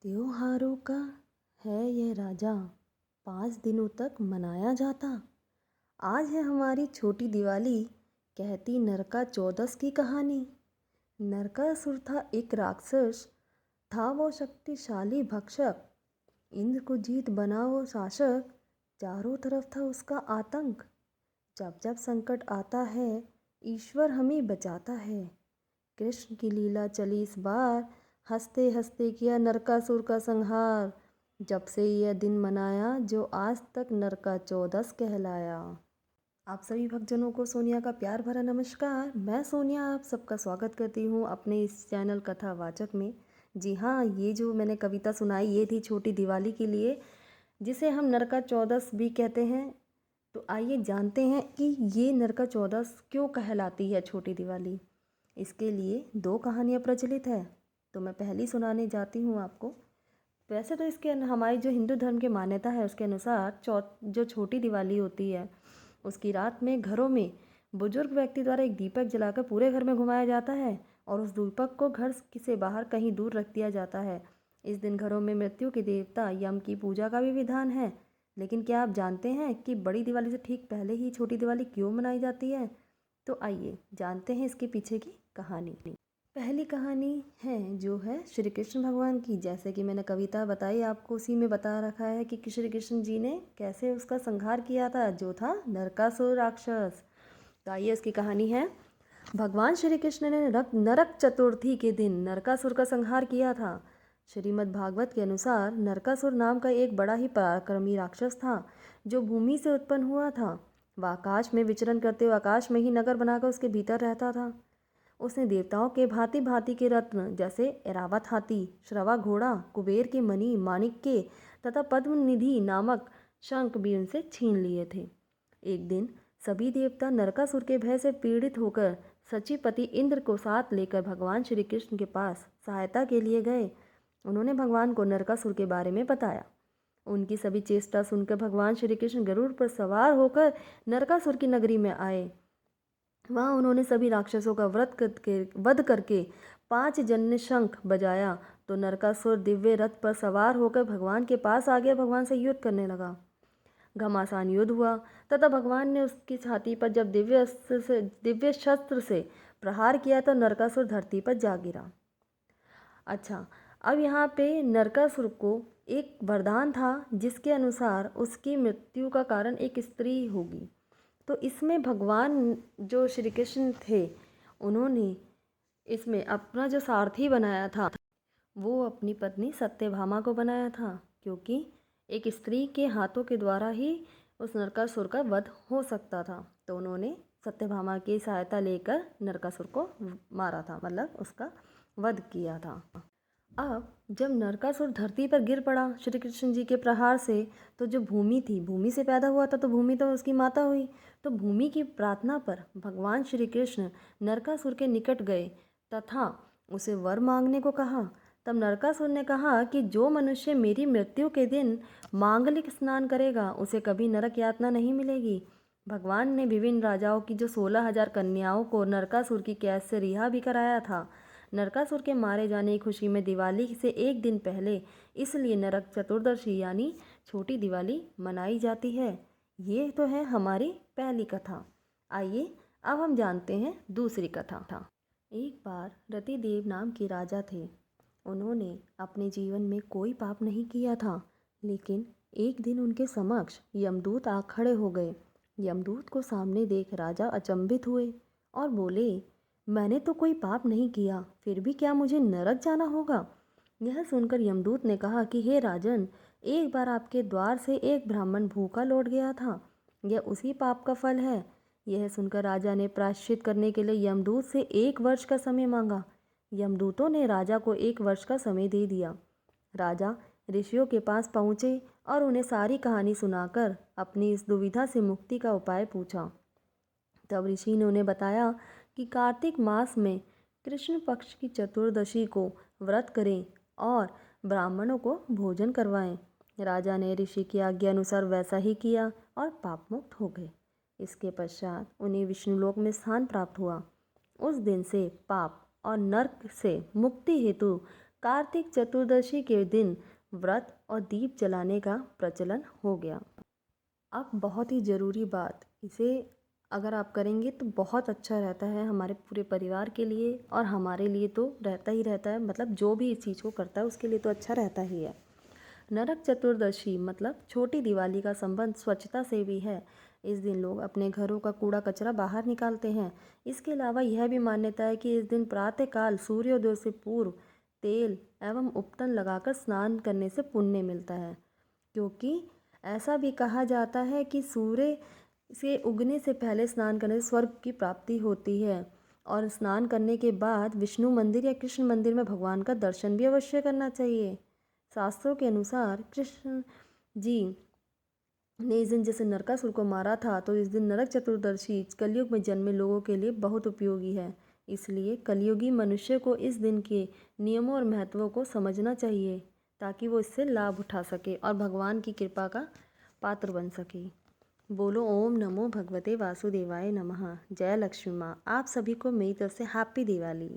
त्योहारों का है यह राजा, 5 दिनों तक मनाया जाता। आज है हमारी छोटी दिवाली, कहती नरका चौदस की कहानी। नरकासुर था एक राक्षस, था वो शक्तिशाली भक्षक। इंद्र को जीत बना वो शासक, चारों तरफ था उसका आतंक। जब जब संकट आता है, ईश्वर हमें बचाता है। कृष्ण की लीला चली इस बार, हंसते हंसते किया नरकासुर का संहार। जब से यह दिन मनाया, जो आज तक नरका चौदस कहलाया। आप सभी भक्तजनों को सोनिया का प्यार भरा नमस्कार। मैं सोनिया आप सबका स्वागत करती हूँ अपने इस चैनल कथावाचक में। जी हाँ, ये जो मैंने कविता सुनाई ये थी छोटी दिवाली के लिए, जिसे हम नरका चौदस भी कहते हैं। तो आइए जानते हैं कि ये नरका चौदस क्यों कहलाती है छोटी दिवाली। इसके लिए 2 कहानियाँ प्रचलित है, तो मैं पहली सुनाने जाती हूँ आपको। वैसे तो इसके हमारी जो हिंदू धर्म की मान्यता है उसके अनुसार जो छोटी दिवाली होती है उसकी रात में घरों में बुजुर्ग व्यक्ति द्वारा एक दीपक जलाकर पूरे घर में घुमाया जाता है और उस दीपक को घर से बाहर कहीं दूर रख दिया जाता है। इस दिन घरों में मृत्यु के देवता यम की पूजा का भी विधान है। लेकिन क्या आप जानते हैं कि बड़ी दिवाली से ठीक पहले ही छोटी दिवाली क्यों मनाई जाती है? तो आइए जानते हैं इसके पीछे की कहानी। पहली कहानी है जो है श्री कृष्ण भगवान की। जैसे कि मैंने कविता बताई आपको, उसी में बता रखा है कि श्री कृष्ण जी ने कैसे उसका संहार किया था, जो था नरकासुर राक्षस। तो आइए उसकी कहानी है। भगवान श्री कृष्ण ने नरक चतुर्थी के दिन नरकासुर का संहार किया था। श्रीमद् भागवत के अनुसार नरकासुर नाम का एक बड़ा ही पराक्रमी राक्षस था, जो भूमि से उत्पन्न हुआ था। वह आकाश में विचरण करते हुए आकाश में ही नगर बनाकर उसके भीतर रहता था। उसने देवताओं के भांति भांति के रत्न जैसे ऐरावत हाथी, श्रवा घोड़ा, कुबेर के मणि, माणिक्य तथा पद्म निधि नामक शंख भी उनसे छीन लिए थे। एक दिन सभी देवता नरकासुर के भय से पीड़ित होकर सचिपति इंद्र को साथ लेकर भगवान श्री कृष्ण के पास सहायता के लिए गए। उन्होंने भगवान को नरकासुर के बारे में बताया। उनकी सभी चेष्टा सुनकर भगवान श्री कृष्ण गरुड़ पर सवार होकर नरकासुर की नगरी में आए। वहाँ उन्होंने सभी राक्षसों का वध करके 5 जन्य शंख बजाया तो नरकासुर दिव्य रथ पर सवार होकर भगवान के पास आ गया। भगवान से युद्ध करने लगा। घमासान युद्ध हुआ तथा भगवान ने उसकी छाती पर जब दिव्य शस्त्र से प्रहार किया तो नरकासुर धरती पर जा गिरा। अच्छा, अब यहाँ पे नरकासुर को एक वरदान था, जिसके अनुसार उसकी मृत्यु का कारण एक स्त्री होगी। तो इसमें भगवान जो श्री कृष्ण थे, उन्होंने इसमें अपना जो सारथी बनाया था वो अपनी पत्नी सत्यभामा को बनाया था, क्योंकि एक स्त्री के हाथों के द्वारा ही उस नरकासुर का वध हो सकता था। तो उन्होंने सत्यभामा की सहायता लेकर नरकासुर को मारा था, मतलब उसका वध किया था। अब जब नरकासुर धरती पर गिर पड़ा श्री कृष्ण जी के प्रहार से, तो जो भूमि थी, भूमि से पैदा हुआ था तो भूमि तो उसकी माता हुई। तो भूमि की प्रार्थना पर भगवान श्री कृष्ण नरकासुर के निकट गए तथा उसे वर मांगने को कहा। तब नरकासुर ने कहा कि जो मनुष्य मेरी मृत्यु के दिन मांगलिक स्नान करेगा उसे कभी नरक यातना नहीं मिलेगी। भगवान ने विभिन्न राजाओं की जो 16,000 कन्याओं को नरकासुर की कैद से रिहा भी कराया था। नरकासुर के मारे जाने की खुशी में दिवाली से एक दिन पहले इसलिए नरक चतुर्दशी यानी छोटी दिवाली मनाई जाती है। ये तो है हमारी पहली कथा। आइए अब हम जानते हैं दूसरी कथा। एक बार रतिदेव नाम के राजा थे। उन्होंने अपने जीवन में कोई पाप नहीं किया था, लेकिन एक दिन उनके समक्ष यमदूत आ खड़े हो गए। यमदूत को सामने देख राजा अचंभित हुए और बोले, मैंने तो कोई पाप नहीं किया, फिर भी क्या मुझे नरक जाना होगा? यह सुनकर यमदूत ने कहा कि हे राजन, एक बार आपके द्वार से एक ब्राह्मण भूखा लौट गया था, यह उसी पाप का फल है। यह सुनकर राजा ने प्रायश्चित करने के लिए यमदूत से 1 वर्ष का समय मांगा। यमदूतों ने राजा को 1 वर्ष का समय दे दिया। राजा ऋषियों के पास पहुँचे और उन्हें सारी कहानी सुनाकर अपनी इस दुविधा से मुक्ति का उपाय पूछा। तब ऋषि ने उन्हें बताया कि कार्तिक मास में कृष्ण पक्ष की चतुर्दशी को व्रत करें और ब्राह्मणों को भोजन करवाएं। राजा ने ऋषि की आज्ञा अनुसार वैसा ही किया और पाप मुक्त हो गए। इसके पश्चात उन्हें विष्णुलोक में स्थान प्राप्त हुआ। उस दिन से पाप और नरक से मुक्ति हेतु कार्तिक चतुर्दशी के दिन व्रत और दीप जलाने का प्रचलन हो गया। अब बहुत ही ज़रूरी बात, इसे अगर आप करेंगे तो बहुत अच्छा रहता है हमारे पूरे परिवार के लिए, और हमारे लिए तो रहता ही रहता है, मतलब जो भी इस चीज़ को करता है उसके लिए तो अच्छा रहता ही है। नरक चतुर्दशी मतलब छोटी दिवाली का संबंध स्वच्छता से भी है। इस दिन लोग अपने घरों का कूड़ा कचरा बाहर निकालते हैं। इसके अलावा यह भी मान्यता है कि इस दिन प्रातःकाल सूर्योदय से पूर्व तेल एवं उपटन लगाकर स्नान करने से पुण्य मिलता है, क्योंकि ऐसा भी कहा जाता है कि सूर्य से उगने से पहले स्नान करने से स्वर्ग की प्राप्ति होती है। और स्नान करने के बाद विष्णु मंदिर या कृष्ण मंदिर में भगवान का दर्शन भी अवश्य करना चाहिए। शास्त्रों के अनुसार कृष्ण जी ने इस दिन जैसे नरकासुर को मारा था, तो इस दिन नरक चतुर्दशी कलयुग में जन्मे लोगों के लिए बहुत उपयोगी है। इसलिए कलयुगी मनुष्य को इस दिन के नियमों और महत्वों को समझना चाहिए, ताकि वो इससे लाभ उठा सके और भगवान की कृपा का पात्र बन सके। बोलो ओम नमो भगवते वासुदेवाय नमः। जय लक्ष्मी माँ। आप सभी को मेरी तरफ से हैप्पी दिवाली।